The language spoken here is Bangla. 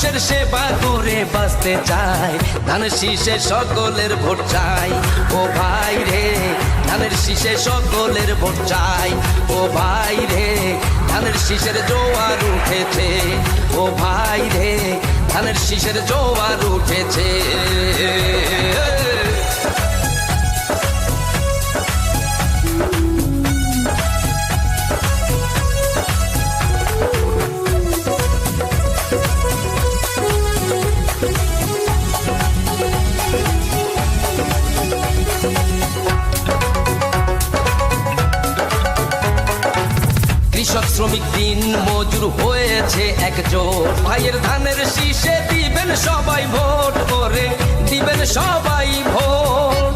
মানুষের সেবা করে বাঁচতে চাই, ধানের শীষে সকলের ভোট চাই। ও ভাই রে ধানের শীষে সকলের ভোট চাই। ও ভাই রে ধানের শীষের জোয়ার উঠেছে। ও ভাই রে ধানের শীষের জোয়ার উঠেছে। কৃষক শ্রমিক দিন মজুর হয়েছে একজোট, ভাইয়ের ধানের শীষে দিবেন সবাই ভোট করে, দিবেন সবাই ভোট।